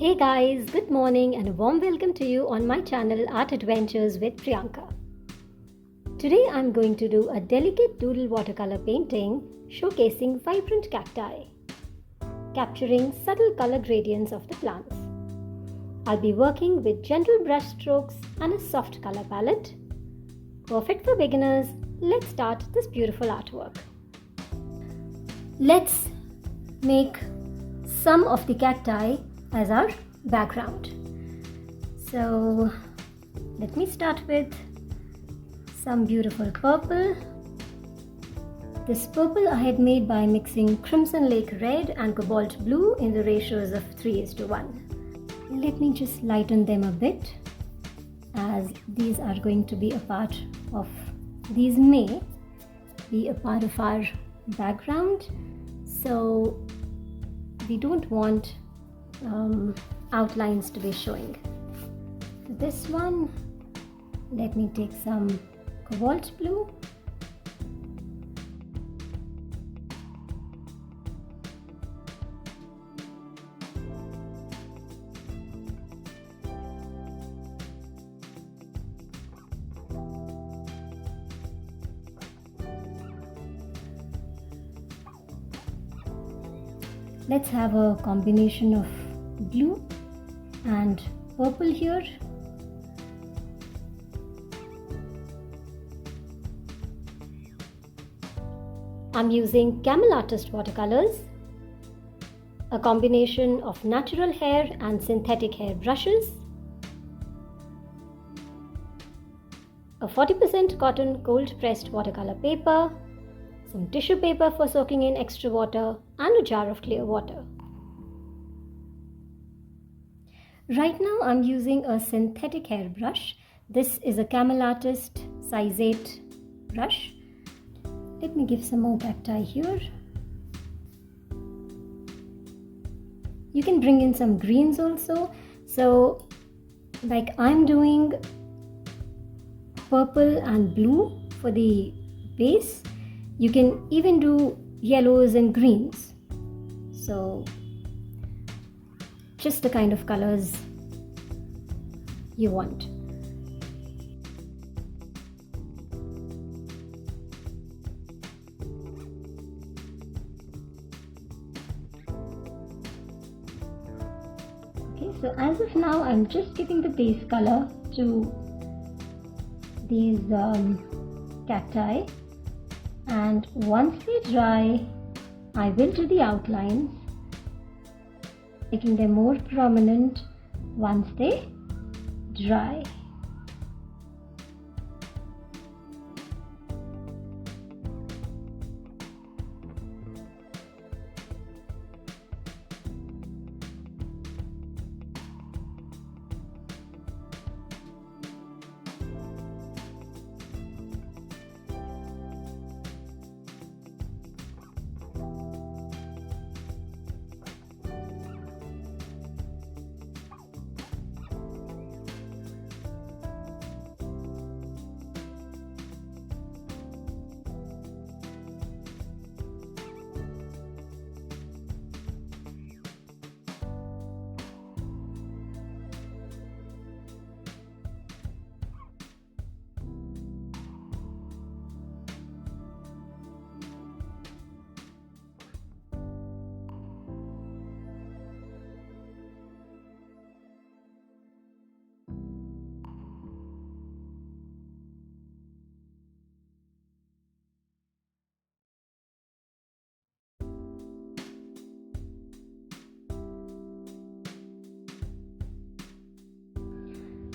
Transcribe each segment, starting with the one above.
Hey guys, good morning and a warm welcome to you on my channel Art Adventures with Priyanka. Today I'm going to do a delicate doodle watercolor painting showcasing vibrant cacti, capturing subtle color gradients of the plants. I'll be working with gentle brush strokes and a soft color palette. Perfect for beginners. Let's start this beautiful artwork. Let's make some of the cacti as our background. So let me start with some beautiful purple. This purple I had made by mixing Crimson Lake Red and Cobalt Blue in the ratios of 3:1. Let me just lighten them a bit, as these are going to be a part of, these may be a part of our background, so we don't want outlines to be showing. For this one, let me take some cobalt blue. Let's have a combination of blue and purple here. I'm using Camel Artist watercolors, a combination of natural hair and synthetic hair brushes, a 40% cotton cold pressed watercolor paper, some tissue paper for soaking in extra water, and a jar of clear water. Right now I'm using a synthetic hair brush. This is a Camel Artist size 8 brush. Let me give some more cacti here. You can bring in some greens also. So like I'm doing purple and blue for the base. You can even do yellows and greens. So just the kind of colors you want. Okay, so as of now, I'm just giving the base color to these cacti, and once they dry, I will do the outlines, making them more prominent once they dry.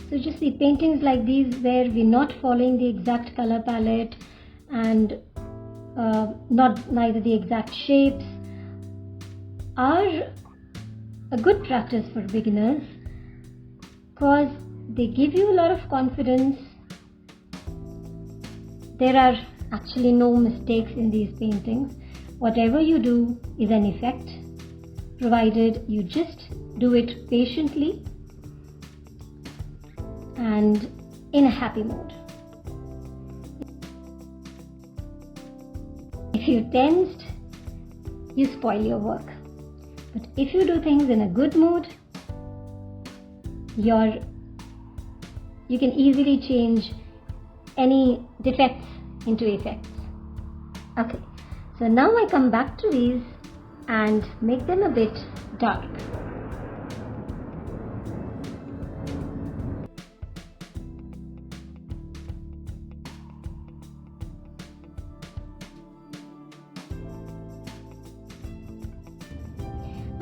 So just see, paintings like these where we're not following the exact color palette and neither the exact shapes are a good practice for beginners, because they give you a lot of confidence. There are actually no mistakes in these paintings. Whatever you do is an effect, provided you just do it patiently and in a happy mood. If you're tensed, you spoil your work. But if you do things in a good mood, you can easily change any defects into effects. Okay, so now I come back to these and make them a bit dark.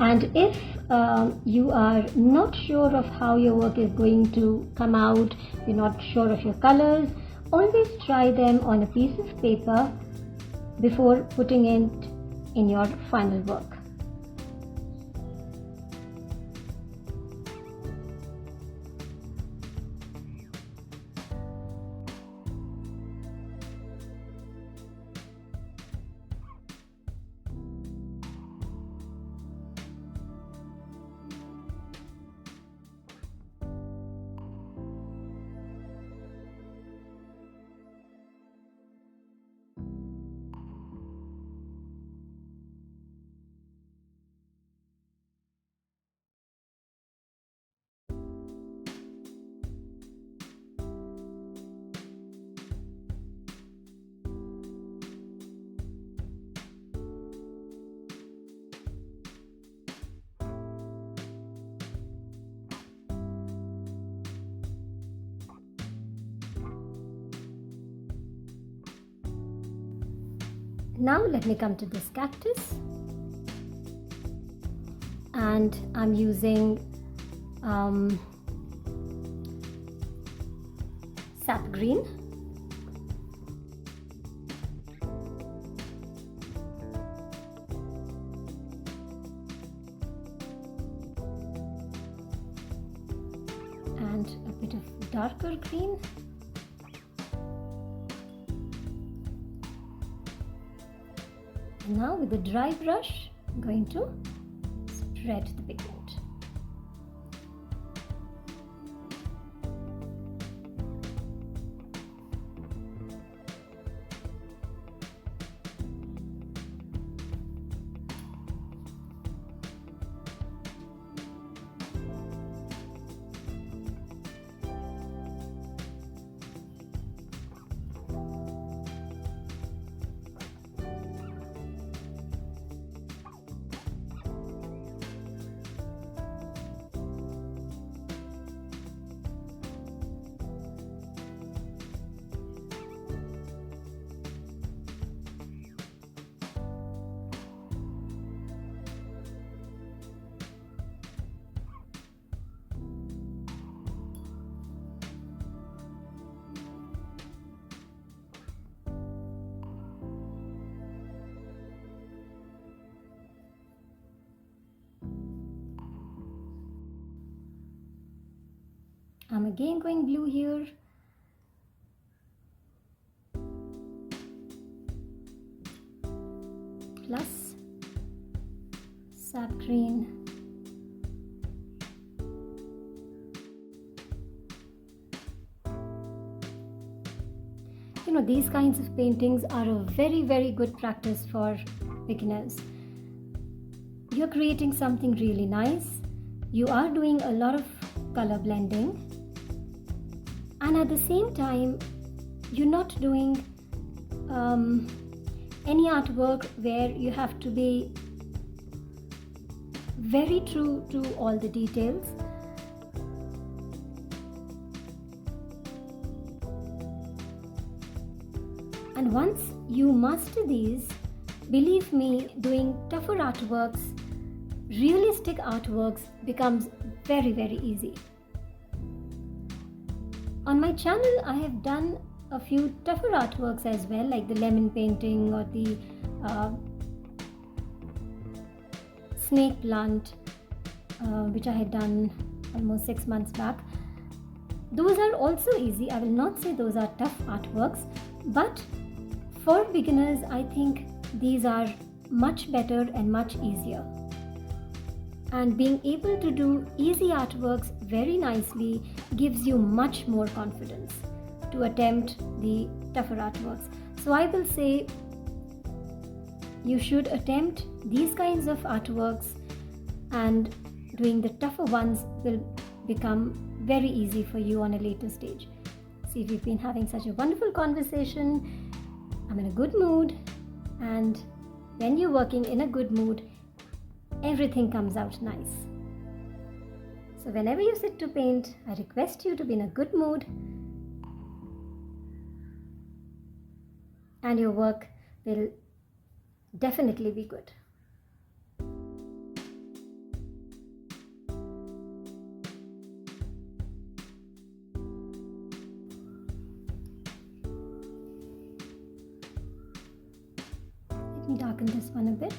And if you are not sure of how your work is going to come out, you're not sure of your colors, always try them on a piece of paper before putting it in your final work. Now let me come to this cactus, and I'm using sap green. And a bit of darker green. Now with a dry brush, I'm going to spread the pigment. I'm again going blue here. Plus sap green. You know, these kinds of paintings are a very, very good practice for beginners. You're creating something really nice. You are doing a lot of color blending. And at the same time, you're not doing any artwork where you have to be very true to all the details. And once you master these, believe me, doing tougher artworks, realistic artworks becomes very, very easy. On my channel, I have done a few tougher artworks as well, like the lemon painting or the snake plant, which I had done almost 6 months back. Those are also easy. I will not say those are tough artworks, but for beginners, I think these are much better and much easier. And being able to do easy artworks very nicely gives you much more confidence to attempt the tougher artworks. So I will say you should attempt these kinds of artworks, and doing the tougher ones will become very easy for you on a later stage. See, we've been having such a wonderful conversation. I'm in a good mood, and when you're working in a good mood, everything comes out nice. So whenever you sit to paint, I request you to be in a good mood, and your work will definitely be good. Let me darken this one a bit.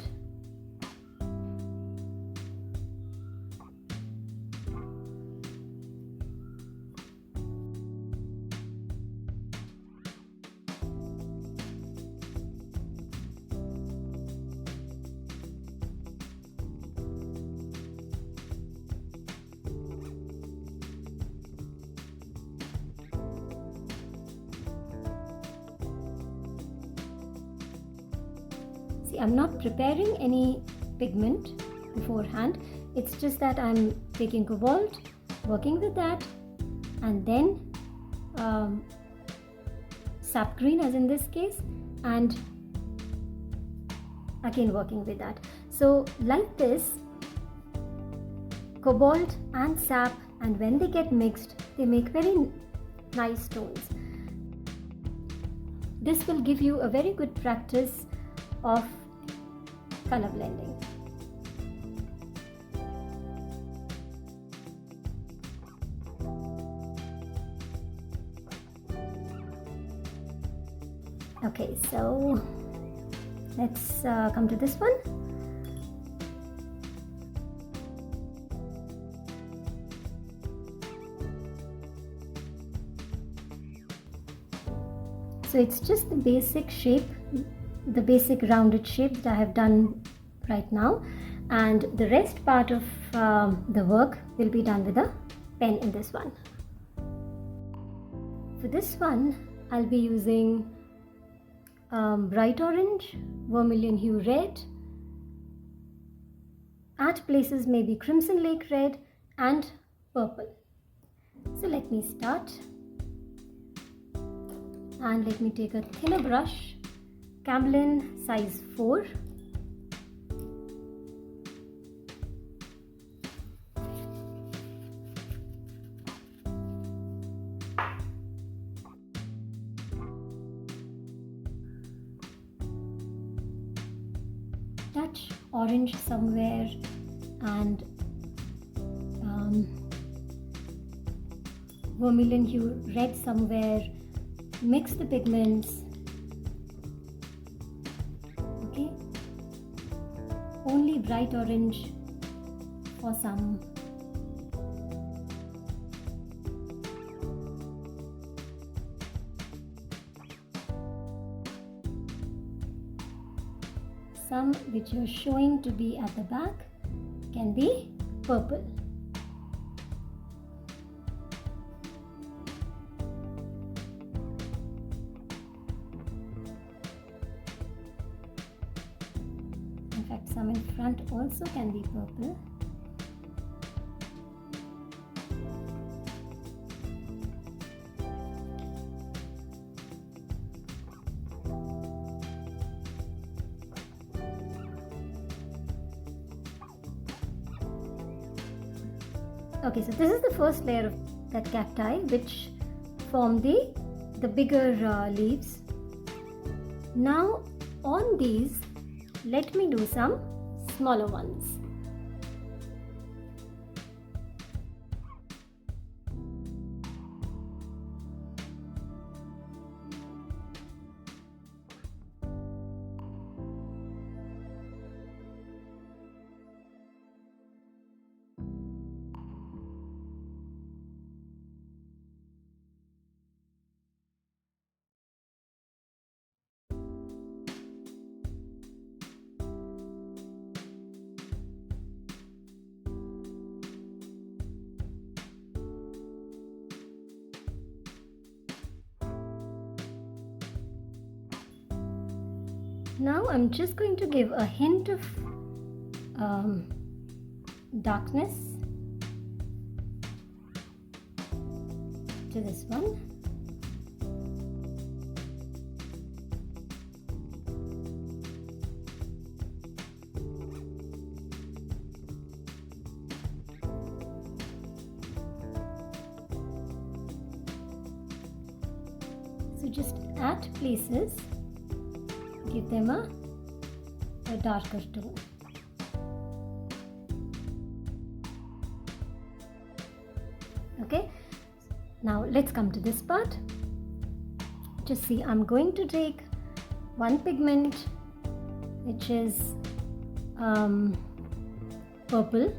See, I'm not preparing any pigment beforehand. It's just that I'm taking cobalt, working with that, and then sap green, as in this case, and again working with that. So like this, cobalt and sap, and when they get mixed, they make very nice tones. This will give you a very good practice of color blending. Okay, so let's come to this one. So it's just the basic shape, the basic rounded shape that I have done right now, and the rest part of the work will be done with a pen in this one. For this one, I'll be using bright orange, vermilion hue red, at places maybe crimson lake red, and purple. So let me start, and let me take a thinner brush, Camlin size 4. Touch orange somewhere, and vermilion hue red somewhere. Mix the pigments. Okay, only bright orange for some. Some which are showing to be at the back can be purple. In fact, some in front also can be purple. Okay, so this is the first layer of that cacti which form the bigger leaves. Now on these, let me do some smaller ones. Now I'm just going to give a hint of darkness to this one. So just at places, give them a darker tone. Okay, now let's come to this part. Just see, I'm going to take one pigment which is purple,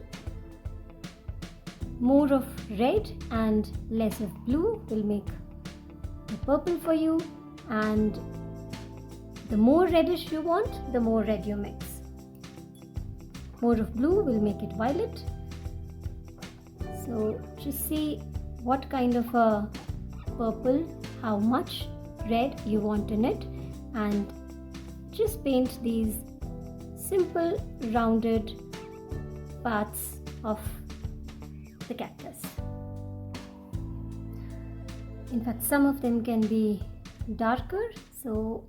more of red and less of blue will make the purple for you, and the more reddish you want, the more red you mix. More of blue will make it violet. So just see what kind of a purple, how much red you want in it, and just paint these simple rounded parts of the cactus. In fact, some of them can be darker, so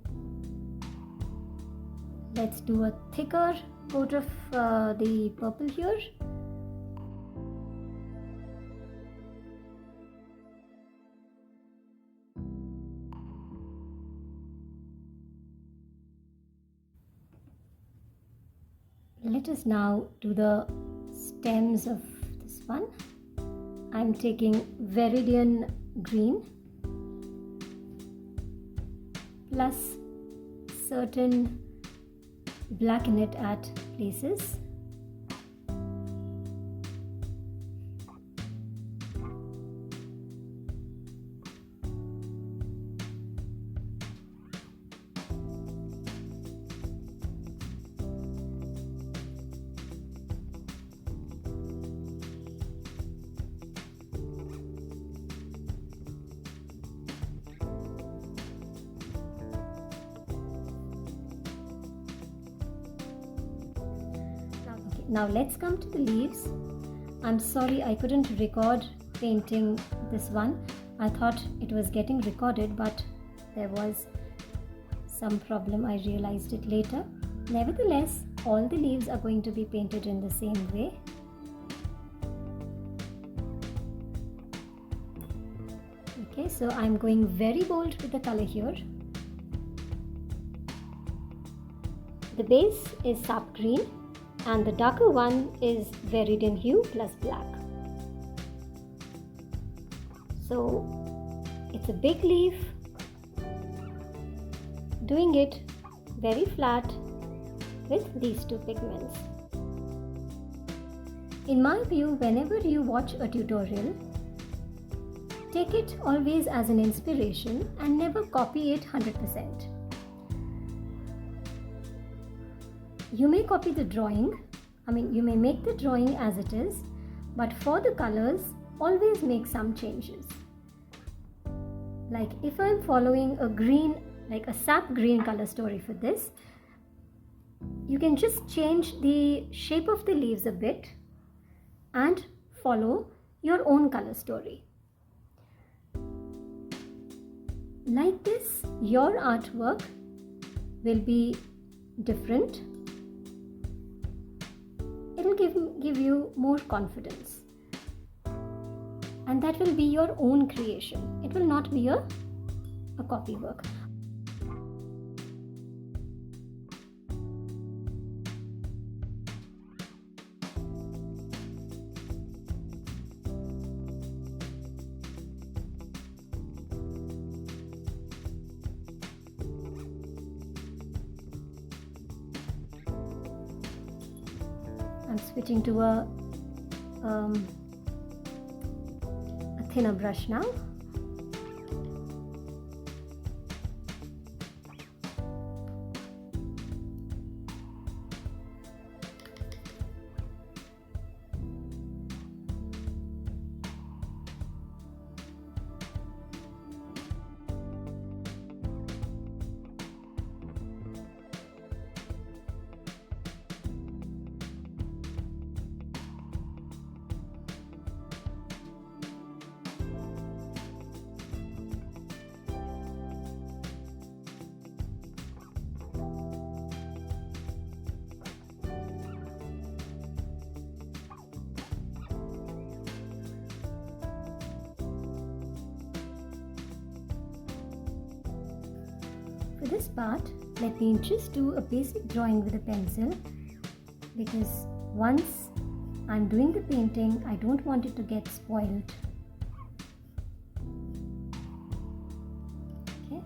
let's do a thicker coat of the purple here. Let us now do the stems of this one. I'm taking Viridian green plus certain black in it at places. Now let's come to the leaves. I'm sorry I couldn't record painting this one. I thought it was getting recorded, but there was some problem. I realized it later. Nevertheless, all the leaves are going to be painted in the same way. Okay, so I'm going very bold with the color here. The base is sap green, and the darker one is Viridian hue plus black. So it's a big leaf, doing it very flat with these two pigments. In my view, whenever you watch a tutorial, take it always as an inspiration and never copy it 100%. You may copy the drawing, you may make the drawing as it is, but for the colors, always make some changes. Like if I'm following a green, like a sap green color story for this, you can just change the shape of the leaves a bit and follow your own color story. Like this, your artwork will be different. It will give you more confidence, and that will be your own creation. It will not be a copy work. I'm switching to a thinner brush now. For this part, let me just do a basic drawing with a pencil, because once I'm doing the painting, I don't want it to get spoiled. Okay.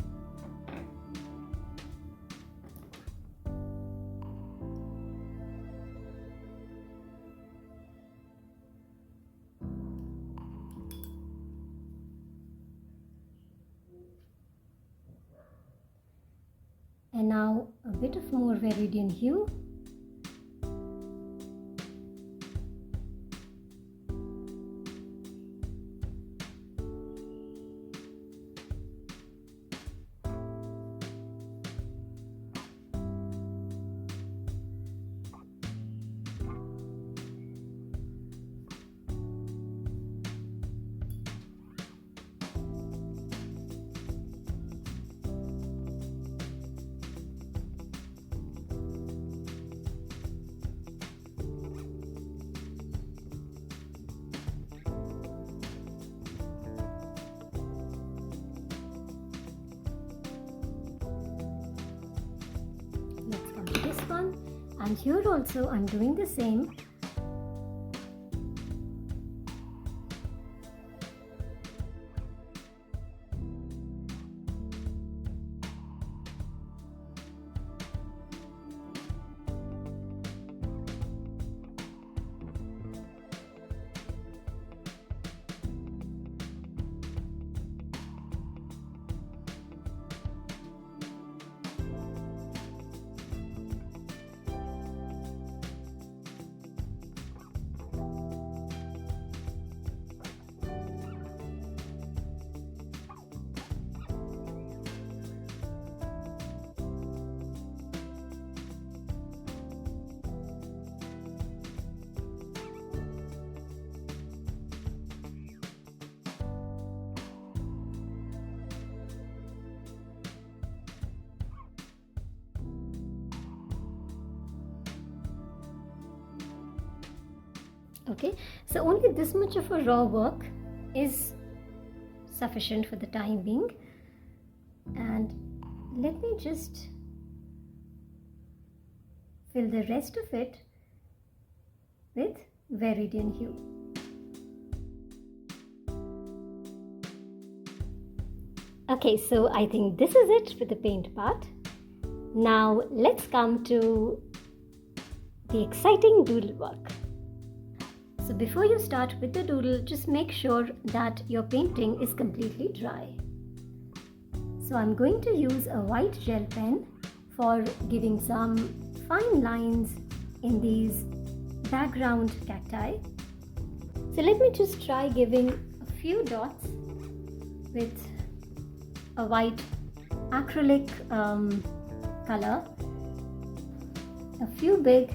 And now a bit of more viridian hue. And here also I'm doing the same. Okay, so only this much of a raw work is sufficient for the time being, and let me just fill the rest of it with viridian hue. Okay, so I think this is it for the paint part. Now let's come to the exciting doodle work. So before you start with the doodle, just make sure that your painting is completely dry. So I'm going to use a white gel pen for giving some fine lines in these background cacti. So let me just try giving a few dots with a white acrylic color, a few big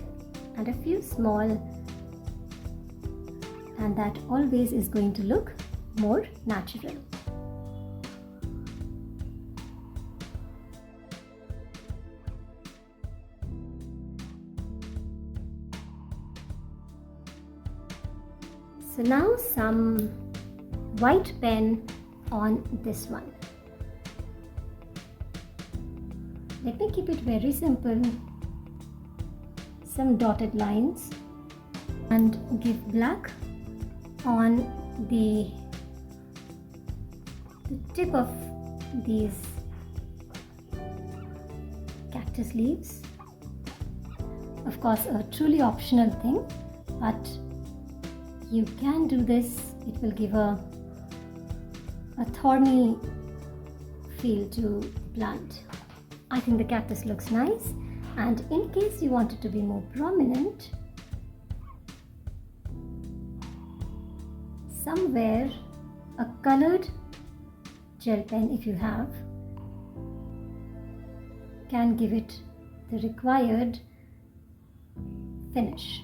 and a few small, and that always is going to look more natural. So now some white pen on this one. Let me keep it very simple. Some dotted lines and give black on the tip of these cactus leaves. Of course, a truly optional thing, but you can do this. It will give a thorny feel to the plant. I think the cactus looks nice, and in case you want it to be more prominent, somewhere a colored gel pen, if you have, can give it the required finish.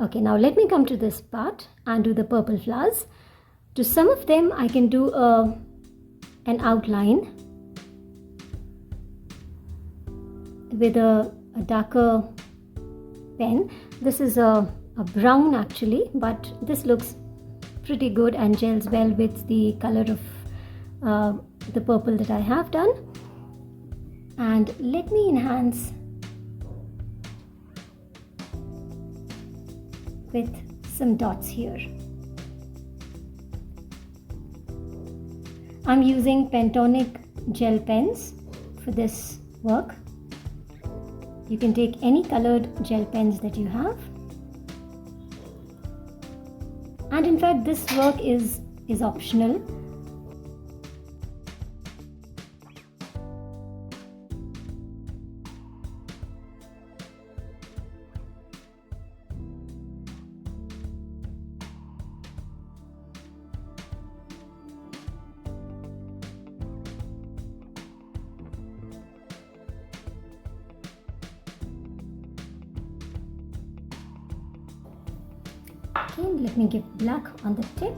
Okay, now let me come to this part and do the purple flowers. To some of them I can do an outline with a darker pen. This is a brown actually, but this looks pretty good and gels well with the color of the purple that I have done. And let me enhance with some dots here. I'm using Pentonic gel pens for this work. You can take any colored gel pens that you have. And in fact, this work is optional. Okay, let me give black on the tip.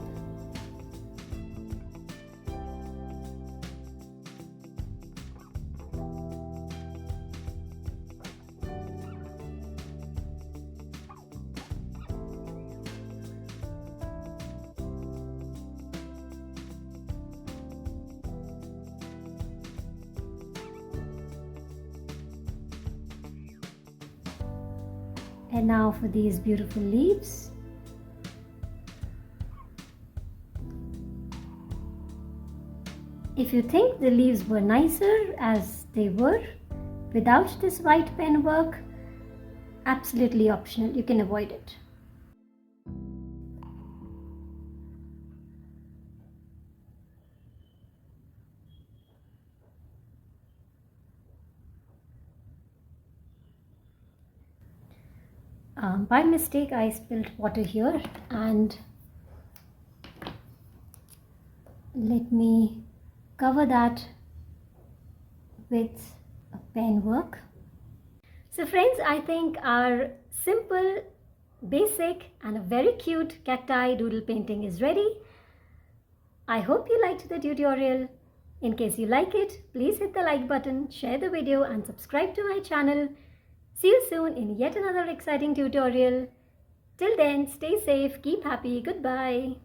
And now for these beautiful leaves. If you think the leaves were nicer as they were without this white pen work, absolutely optional, you can avoid it. By mistake I spilled water here, and let me cover that with a pen work. So friends, I think our simple, basic and a very cute cacti doodle painting is ready. I hope you liked the tutorial. In case you like it, please hit the like button, share the video and subscribe to my channel. See you soon in yet another exciting tutorial. Till then, stay safe, keep happy, goodbye.